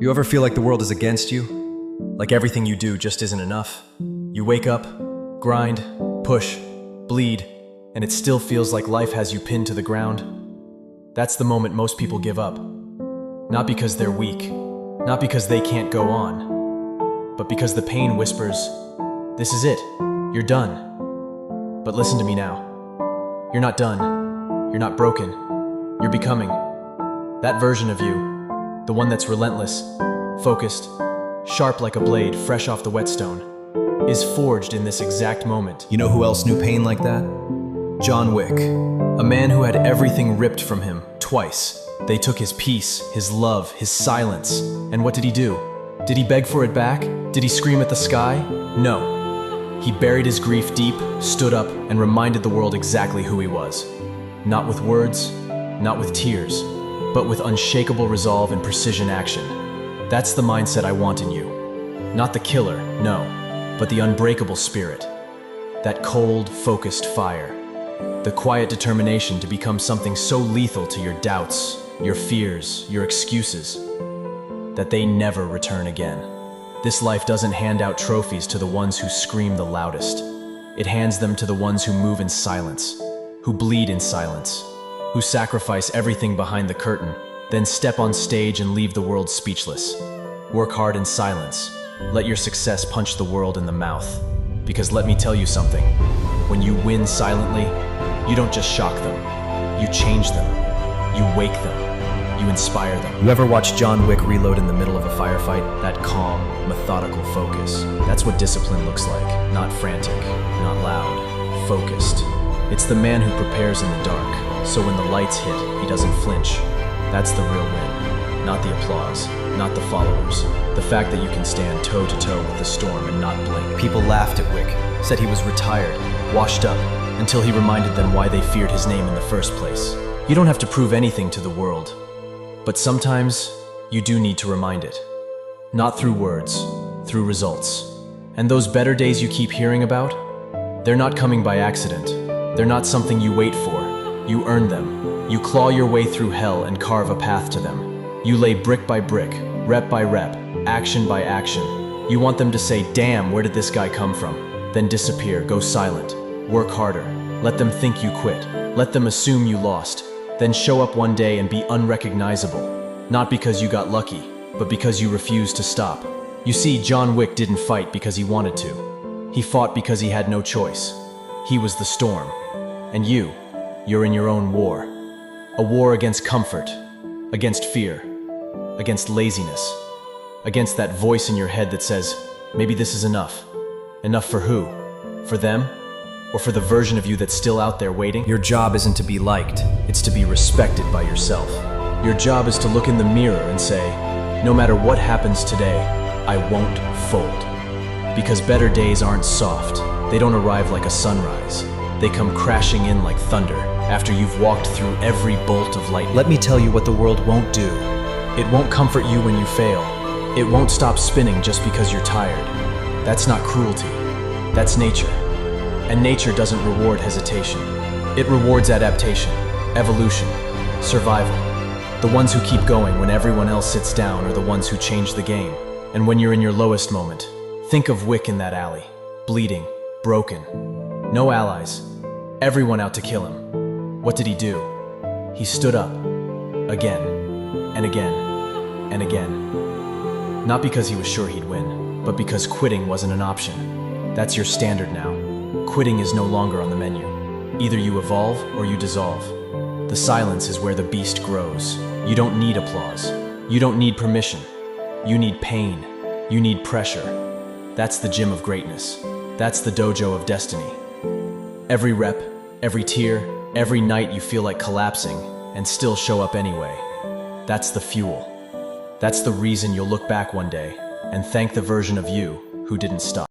You ever feel like the world is against you? Like everything you do just isn't enough? You wake up, grind, push, bleed, and it still feels like life has you pinned to the ground. That's the moment most people give up. Not because they're weak, not because they can't go on, but because the pain whispers, "This is it, you're done." But listen to me now. You're not done. You're not broken. You're becoming. That version of you, the one that's relentless, focused, sharp like a blade fresh off the whetstone, is forged in this exact moment. You know who else knew pain like that? John Wick. A man who had everything ripped from him, twice. They took his peace, his love, his silence. And what did he do? Did he beg for it back? Did he scream at the sky? No. He buried his grief deep, stood up, and reminded the world exactly who he was. Not with words, not with tears, but with unshakable resolve and precision action. That's the mindset I want in you. Not the killer, no, but the unbreakable spirit. That cold, focused fire. The quiet determination to become something so lethal to your doubts, your fears, your excuses, that they never return again. This life doesn't hand out trophies to the ones who scream the loudest. It hands them to the ones who move in silence, who bleed in silence, who sacrifice everything behind the curtain, then step on stage and leave the world speechless. Work hard in silence. Let your success punch the world in the mouth. Because let me tell you something, when you win silently, you don't just shock them, you change them, you wake them, you inspire them. You ever watch John Wick reload in the middle of a firefight? That calm, methodical focus. That's what discipline looks like. Not frantic, not loud, focused. It's the man who prepares in the dark, so when the lights hit, he doesn't flinch. That's the real win. Not the applause, not the followers. The fact that you can stand toe-to-toe with the storm and not blink. People laughed at Wick, said he was retired, washed up, until he reminded them why they feared his name in the first place. You don't have to prove anything to the world, but sometimes you do need to remind it. Not through words, through results. And those better days you keep hearing about, they're not coming by accident. They're not something you wait for. You earn them. You claw your way through hell and carve a path to them. You lay brick by brick, rep by rep, action by action. You want them to say, "Damn, where did this guy come from?" Then disappear, go silent, work harder. Let them think you quit. Let them assume you lost. Then show up one day and be unrecognizable. Not because you got lucky, but because you refused to stop. You see, John Wick didn't fight because he wanted to. He fought because he had no choice. He was the storm. And you're in your own war. A war against comfort, against fear, against laziness, against that voice in your head that says, maybe this is enough. Enough for who? For them? Or for the version of you that's still out there waiting? Your job isn't to be liked, it's to be respected by yourself. Your job is to look in the mirror and say, no matter what happens today, I won't fold. Because better days aren't soft, they don't arrive like a sunrise. They come crashing in like thunder after you've walked through every bolt of light. Let me tell you what the world won't do. It won't comfort you when you fail. It won't stop spinning just because you're tired. That's not cruelty. That's nature. And nature doesn't reward hesitation. It rewards adaptation, evolution, survival. The ones who keep going when everyone else sits down are the ones who change the game. And when you're in your lowest moment, think of Wick in that alley, bleeding, broken. No allies. Everyone out to kill him. What did he do? He stood up. Again. And again. And again. Not because he was sure he'd win, but because quitting wasn't an option. That's your standard now. Quitting is no longer on the menu. Either you evolve or you dissolve. The silence is where the beast grows. You don't need applause. You don't need permission. You need pain. You need pressure. That's the gym of greatness. That's the dojo of destiny. Every rep, every tear, every night you feel like collapsing and still show up anyway. That's the fuel. That's the reason you'll look back one day and thank the version of you who didn't stop.